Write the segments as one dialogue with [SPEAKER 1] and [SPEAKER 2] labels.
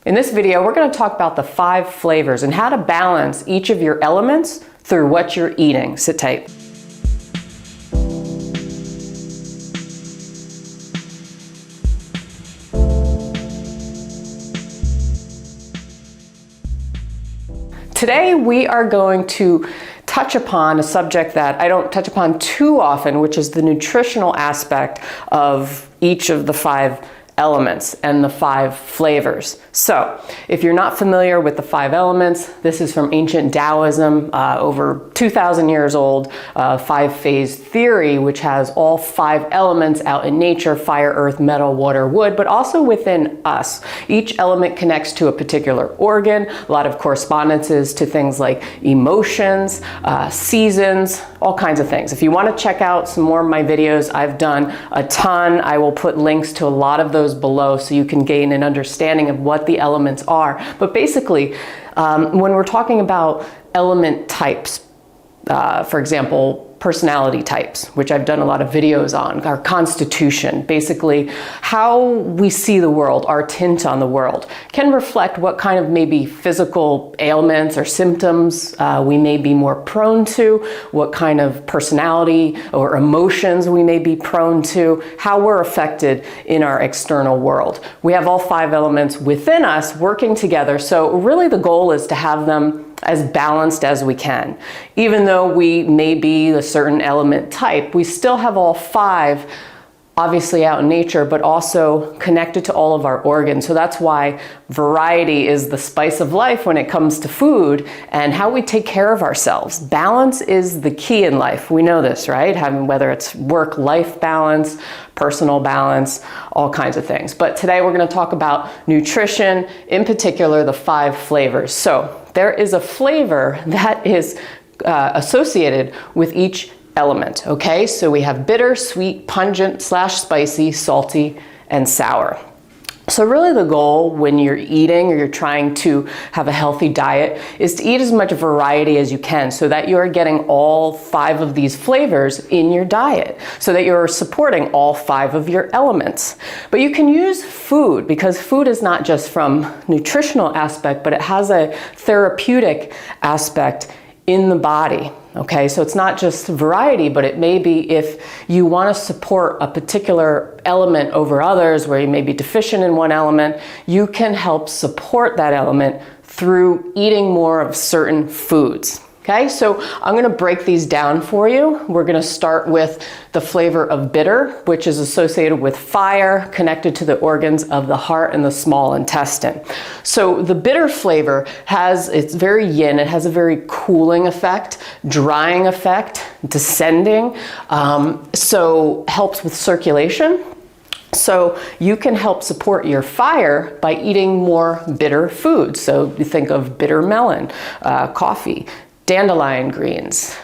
[SPEAKER 1] In this video, we're going to talk about the 5 flavors and how to balance each of your elements through what you're eating. Sit tight. Today, we are going to touch upon a subject that I don't touch upon too often, which is the nutritional aspect of each of the 5 elements and the 5 flavors. So, if you're not familiar with the 5 elements, this is from ancient Taoism, over 2,000 years old, 5-phase theory, which has all 5 elements out in nature: fire, earth, metal, water, wood, but also within us. Each element connects to a particular organ, a lot of correspondences to things like emotions, seasons, all kinds of things. If you want to check out some more of my videos, I've done a ton. I will put links to a lot of those below so you can gain an understanding of what the elements are. But basically, when we're talking about element types, for example, personality types, which I've done a lot of videos on, our constitution, basically how we see the world, our tint on the world, can reflect what kind of maybe physical ailments or symptoms we may be more prone to, what kind of personality or emotions we may be prone to, how we're affected in our external world. We have all 5 elements within us working together, so really the goal is to have them as balanced as we can. Even though we may be a certain element type, we still have all 5 obviously out in nature, but also connected to all of our organs. So that's why variety is the spice of life when it comes to food and how we take care of ourselves. Balance is the key in life. We know this, right? Whether it's work-life balance, personal balance, all kinds of things. But today we're going to talk about nutrition, in particular the 5 flavors. So there is a flavor that is associated with each element, okay? So we have bitter, sweet, pungent / spicy, salty, and sour. So really the goal when you're eating or you're trying to have a healthy diet is to eat as much variety as you can so that you're getting all 5 of these flavors in your diet, so that you're supporting all 5 of your elements. But you can use food, because food is not just from nutritional aspect, but it has a therapeutic aspect in the body. Okay, so it's not just variety, but it may be if you want to support a particular element over others, where you may be deficient in one element, you can help support that element through eating more of certain foods. Okay, so I'm going to break these down for you. We're going to start with the flavor of bitter, which is associated with fire, connected to the organs of the heart and the small intestine. So the bitter flavor it's very yin, it has a very cooling effect, drying effect, descending, so helps with circulation. So you can help support your fire by eating more bitter foods. So you think of bitter melon, coffee, dandelion greens,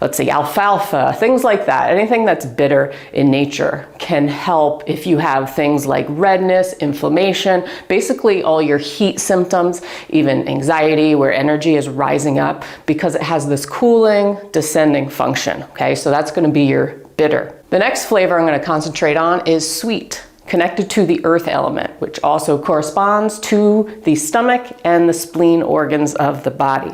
[SPEAKER 1] let's say alfalfa, things like that. Anything that's bitter in nature can help if you have things like redness, inflammation, basically all your heat symptoms, even anxiety where energy is rising up, because it has this cooling, descending function. Okay, so that's going to be your bitter. The next flavor I'm going to concentrate on is sweet, connected to the earth element, which also corresponds to the stomach and the spleen organs of the body.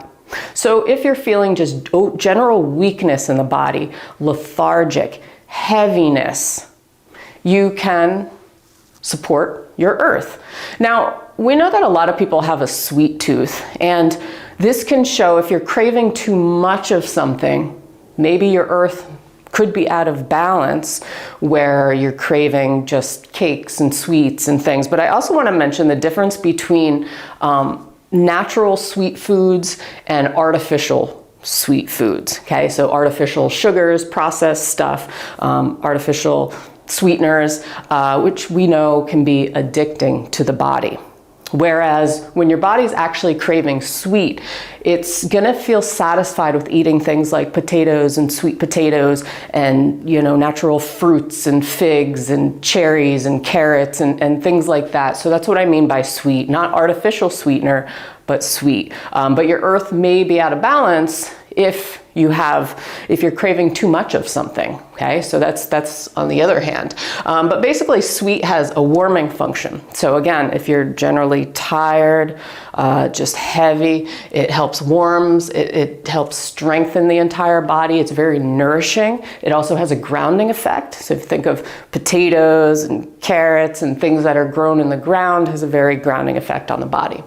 [SPEAKER 1] So if you're feeling just general weakness in the body, lethargic, heaviness, you can support your earth. Now, we know that a lot of people have a sweet tooth, and this can show if you're craving too much of something, maybe your earth could be out of balance where you're craving just cakes and sweets and things. But I also want to mention the difference between natural sweet foods and artificial sweet foods. Okay, so artificial sugars, processed stuff, artificial sweeteners, which we know can be addicting to the body. Whereas when your body's actually craving sweet, it's gonna feel satisfied with eating things like potatoes and sweet potatoes and, natural fruits and figs and cherries and carrots and things like that. So that's what I mean by sweet, not artificial sweetener, but sweet. But your earth may be out of balance if you're craving too much of something, okay? So that's on the other hand. But basically sweet has a warming function. So again, if you're generally tired, just heavy, it helps it helps strengthen the entire body. It's very nourishing. It also has a grounding effect. So if you think of potatoes and carrots and things that are grown in the ground, has a very grounding effect on the body.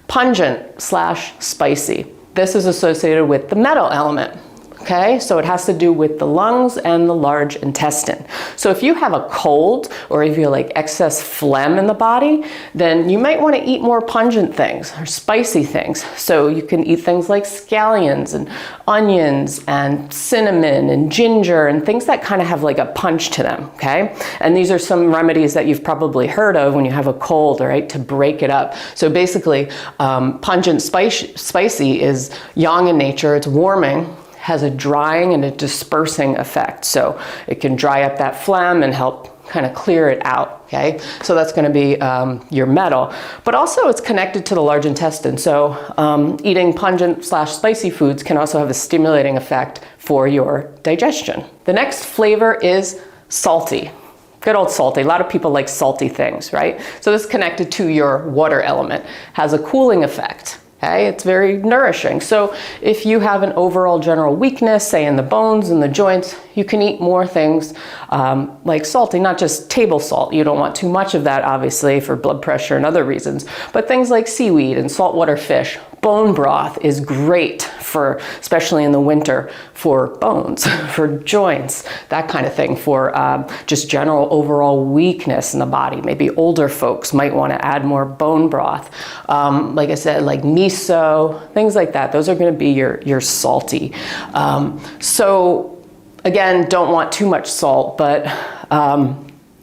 [SPEAKER 1] Pungent/spicy. This is associated with the metal element, okay? So it has to do with the lungs and the large intestine. So if you have a cold or if you have like excess phlegm in the body, then you might want to eat more pungent things or spicy things. So you can eat things like scallions and onions and cinnamon and ginger and things that kind of have like a punch to them, okay? And these are some remedies that you've probably heard of when you have a cold, right, to break it up. So basically, pungent spicy is yang in nature, it's warming, has a drying and a dispersing effect. So it can dry up that phlegm and help kind of clear it out, okay? So that's gonna be your metal. But also it's connected to the large intestine. So eating pungent/spicy foods can also have a stimulating effect for your digestion. The next flavor is salty. Good old salty. A lot of people like salty things, right? So this is connected to your water element, has a cooling effect. Okay, it's very nourishing. So if you have an overall general weakness, say in the bones and the joints, you can eat more things like salty, not just table salt. You don't want too much of that, obviously, for blood pressure and other reasons, but things like seaweed and saltwater fish. Bone broth is great for, especially in the winter, for bones, for joints, that kind of thing, for just general overall weakness in the body. Maybe older folks might want to add more bone broth. Like I said, like miso, things like that. Those are going to be your salty. So again, don't want too much salt, but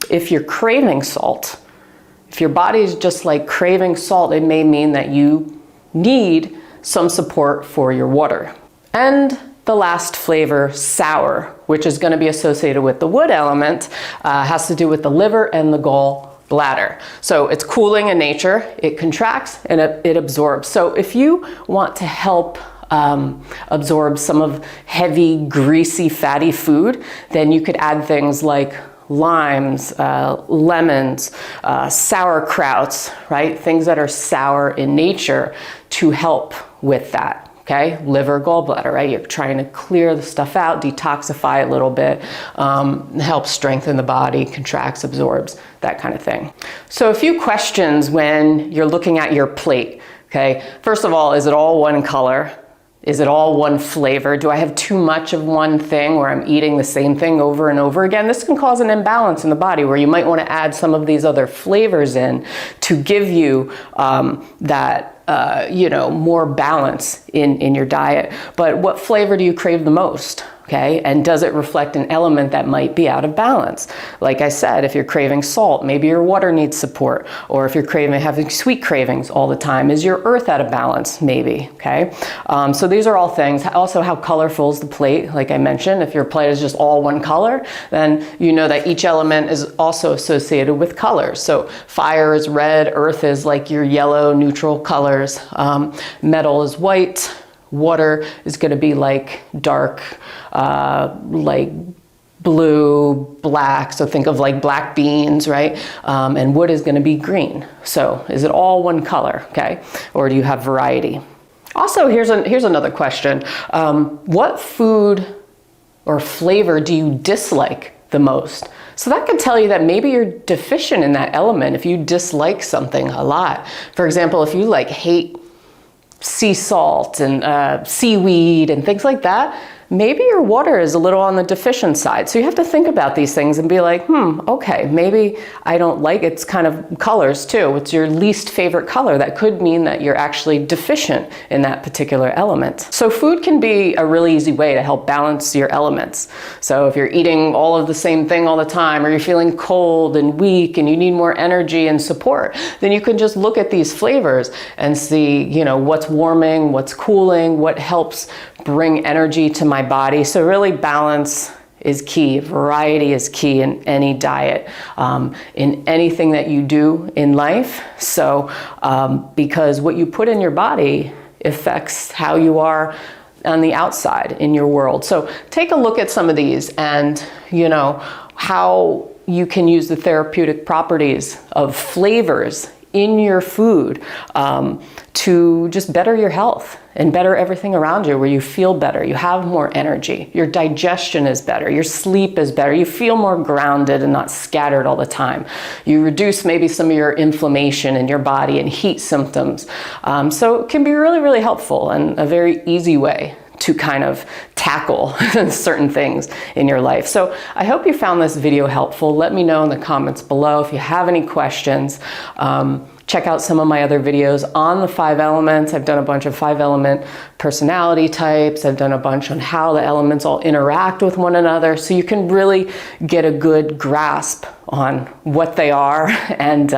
[SPEAKER 1] if you're craving salt, if your body is just like craving salt, it may mean that you need some support for your water. And the last flavor, sour, which is going to be associated with the wood element, has to do with the liver and the gallbladder. So it's cooling in nature, it contracts and it absorbs. So if you want to help absorb some of heavy, greasy, fatty food, then you could add things like limes, lemons, sauerkrauts, right? Things that are sour in nature to help with that, okay? Liver, gallbladder, right? You're trying to clear the stuff out, detoxify it a little bit, help strengthen the body, contracts, absorbs, that kind of thing. So a few questions when you're looking at your plate, okay? First of all, is it all one color? Is it all one flavor? Do I have too much of one thing where I'm eating the same thing over and over again? This can cause an imbalance in the body where you might want to add some of these other flavors in to give you more balance in your diet. But what flavor do you crave the most? Okay, and does it reflect an element that might be out of balance? Like I said, if you're craving salt, maybe your water needs support. Or if you're having sweet cravings all the time, is your earth out of balance? Maybe, okay? So these are all things. Also, how colorful is the plate? Like I mentioned, if your plate is just all one color, then you know that each element is also associated with colors. So fire is red, earth is like your yellow, neutral colors. Metal is white. Water is going to be like dark, like blue, black. So think of like black beans, right? And wood is going to be green. So is it all one color, okay? Or do you have variety? Also, here's another question. What food or flavor do you dislike the most? So that could tell you that maybe you're deficient in that element if you dislike something a lot. For example, if you like hate sea salt and seaweed and things like that, maybe your water is a little on the deficient side. So you have to think about these things and be like, okay, maybe I don't like, it's kind of colors too. It's your least favorite color. That could mean that you're actually deficient in that particular element. So food can be a really easy way to help balance your elements. So if you're eating all of the same thing all the time, or you're feeling cold and weak and you need more energy and support, then you can just look at these flavors and see, what's warming, what's cooling, what helps bring energy to my body. So really balance is key. Variety is key in any diet, in anything that you do in life. So because what you put in your body affects how you are on the outside in your world. So take a look at some of these and, you know, how you can use the therapeutic properties of flavors in your food to just better your health and better everything around you, where you feel better, you have more energy, your digestion is better, your sleep is better, you feel more grounded and not scattered all the time. You reduce maybe some of your inflammation in your body and heat symptoms. So it can be really, really helpful and a very easy way to kind of tackle certain things in your life. So I hope you found this video helpful. Let me know in the comments below if you have any questions. Check out some of my other videos on the 5 elements. I've done a bunch of 5-element personality types. I've done a bunch on how the elements all interact with one another, so you can really get a good grasp on what they are and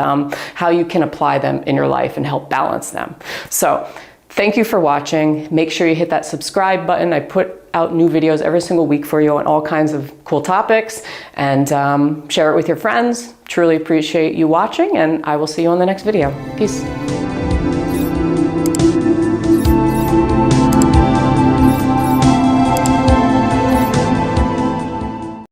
[SPEAKER 1] how you can apply them in your life and help balance them. So thank you for watching. Make sure you hit that subscribe button. I put out new videos every single week for you on all kinds of cool topics, and share it with your friends. Truly appreciate you watching, and I will see you on the next video. Peace.